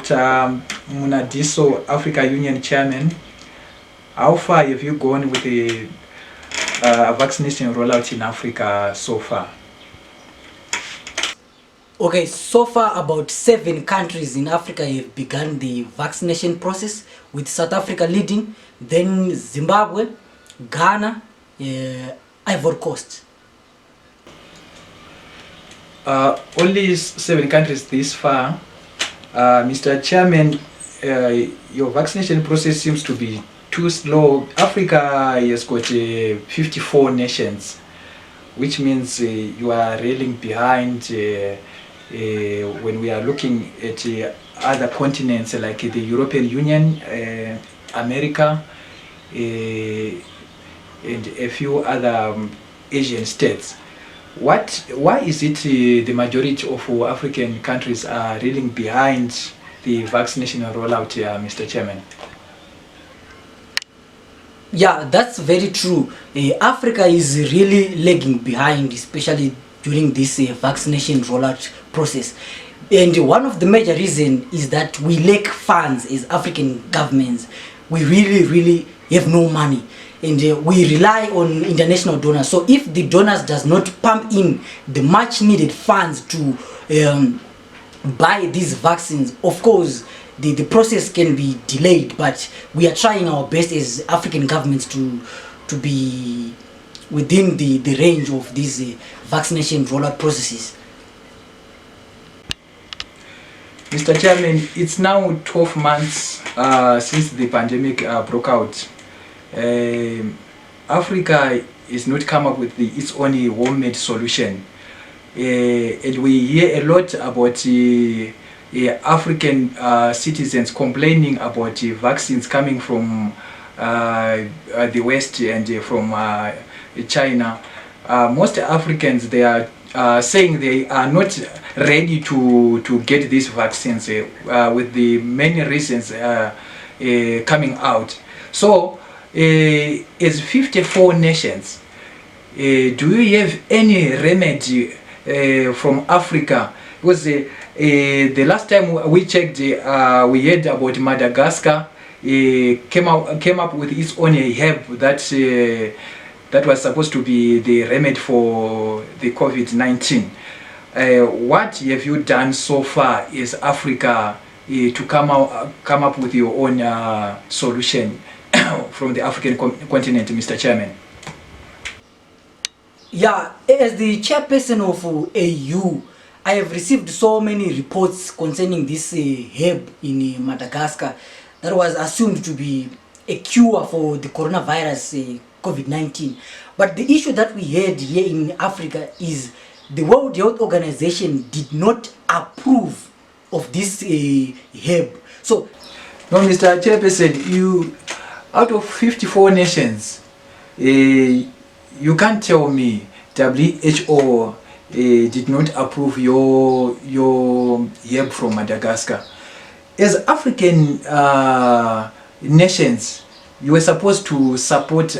Dr. Munadiso, Africa Union Chairman, how far have you gone with the vaccination rollout in Africa so far? Okay, so far about 7 countries in Africa have begun the vaccination process, with South Africa leading, then Zimbabwe, Ghana, Ivory Coast. Only 7 countries this far. Mr. Chairman, your vaccination process seems to be too slow. Africa has got 54 nations, which means you are railing behind when we are looking at other continents like the European Union, America, and a few other Asian states. Why is it the majority of African countries are reeling behind the vaccination rollout, Mr. Chairman? Yeah, that's very true. Africa is really lagging behind, especially during this vaccination rollout process. And one of the major reasons is that we lack funds as African governments. We really have no money, and we rely on international donors. So if the donors does not pump in the much needed funds to buy these vaccines, of course the process can be delayed, but we are trying our best as African governments to be within the range of these vaccination rollout processes. Mr. Chairman, it's now 12 months since the pandemic broke out. Africa is not come up with its own homemade solution. And we hear a lot about African citizens complaining about vaccines coming from the West and from China. Most Africans, they are saying they are not ready to get these vaccines with the many reasons coming out. So, as 54 nations, do you have any remedy from Africa? Because the last time we checked, we heard about Madagascar came up with its own herb that was supposed to be the remedy for the COVID-19. What have you done so far as Africa to come up with your own solution from the African continent, Mr. Chairman? Yeah, as the chairperson of AU, I have received so many reports concerning this herb in Madagascar that was assumed to be a cure for the coronavirus COVID-19. But the issue that we had here in Africa is the World Health Organization did not approve of this herb. So, no, Mr. Chairperson, you, out of 54 nations, you can't tell me WHO did not approve your herb from Madagascar. As African nations, you were supposed to support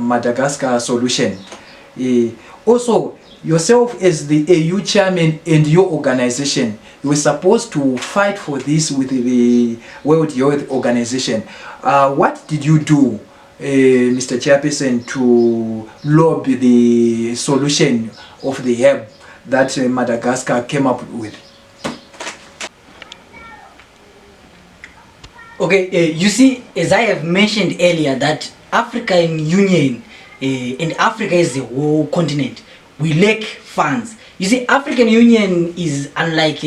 Madagascar solution. Also, yourself as the AU chairman and your organization, you were supposed to fight for this with the World Health Organization. What did you do, Mr. Chairperson, to lobby the solution of the herb that Madagascar came up with? Okay, you see, as I have mentioned earlier, that African Union and Africa is a whole continent. We lack funds. You see, African Union is unlike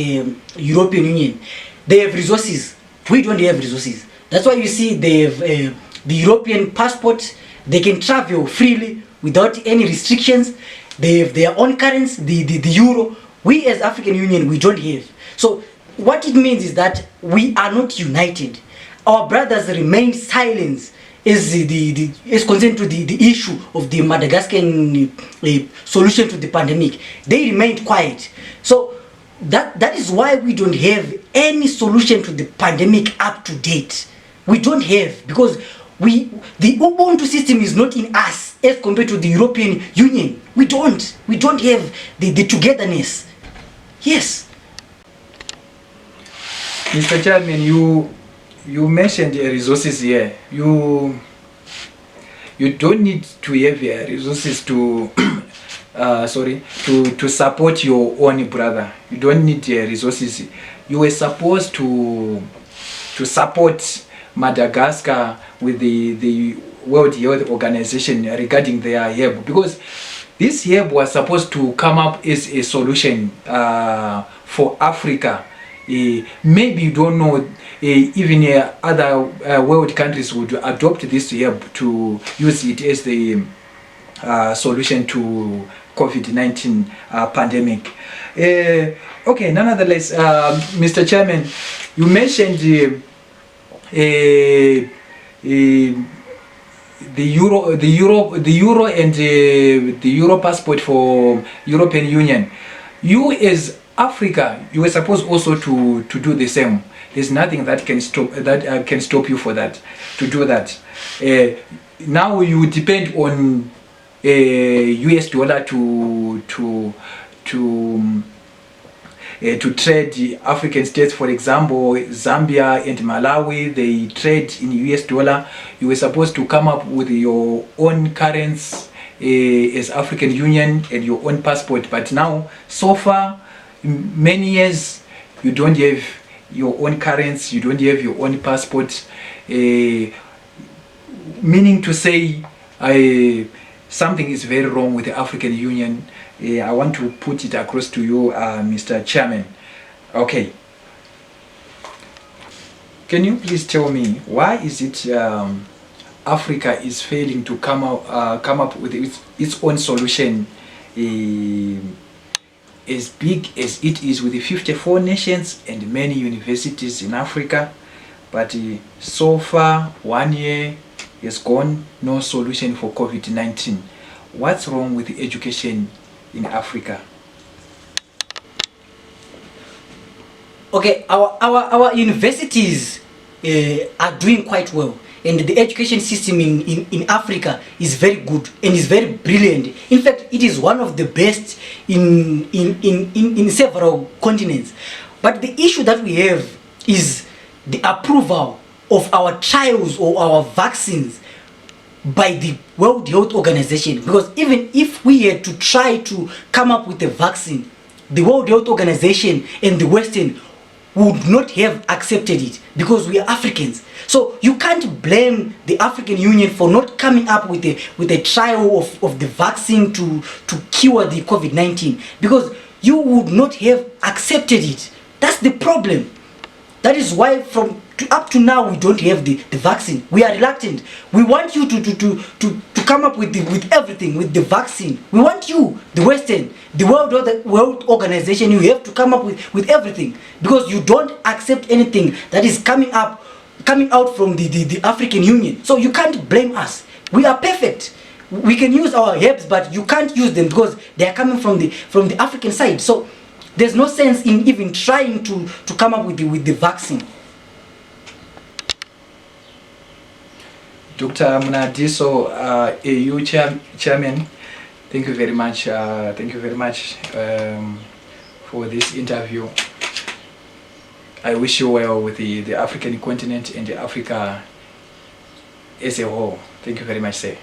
European Union. They have resources. We don't have resources. That's why you see they have the European passport. They can travel freely without any restrictions. They have their own currency, the euro. We as African Union, we don't have. So what it means is that we are not united. Our brothers remain silent as concerned to the issue of the Madagascan solution to the pandemic. They remained quiet. So that is why we don't have any solution to the pandemic up to date. We don't have, because the Ubuntu system is not in us as compared to the European Union. We don't have the togetherness. Yes. Mr. Chairman, you mentioned resources here. You don't need to have resources to to support your own brother. You don't need resources. You were supposed to support Madagascar with the World Health Organization regarding their herb, because this herb was supposed to come up as a solution for Africa. Maybe you don't know, even other world countries would adopt this herb to use it as the solution to COVID-19 pandemic. Okay, nonetheless, Mr. Chairman, you mentioned the euro and the euro passport for European Union. You as Africa, you were supposed also to do the same. There's nothing that can stop you for that, to do that. Now you depend on US dollar to trade African states. For example, Zambia and Malawi, they trade in US dollar. You were supposed to come up with your own currency as African Union and your own passport, but now so far many years you don't have your own currency, you don't have your own passport, meaning to say something is very wrong with the African Union. I want to put it across to you, Mr. Chairman. Okay. Can you please tell me why is it Africa is failing to come up with its own solution, as big as it is, with the 54 nations and many universities in Africa, but so far 1 year has gone, no solution for COVID-19. What's wrong with education in Africa? Okay, our universities are doing quite well, and the education system in Africa is very good and is very brilliant. In fact, it is one of the best in several continents. But the issue that we have is the approval of our trials or our vaccines by the World Health Organization. Because even if we had to try to come up with a vaccine, the World Health Organization and the Western would not have accepted it, because we are Africans. So you can't blame the African Union for not coming up with a trial of the vaccine to cure the COVID-19, because you would not have accepted it. That's the problem. That is why up to now we don't have the vaccine. We are reluctant. We want you to come up with everything, with the vaccine. We want you, the Western, the World Organization, you have to come up with everything, because you don't accept anything that is coming out from the African Union. So you can't blame us. We are perfect. We can use our herbs, but you can't use them because they are coming from the African side. So there's no sense in even trying to come up with the vaccine. Dr. Munadiso, AU Chairman, thank you very much. Thank you very much for this interview. I wish you well with the African continent and Africa as a whole. Thank you very much, sir.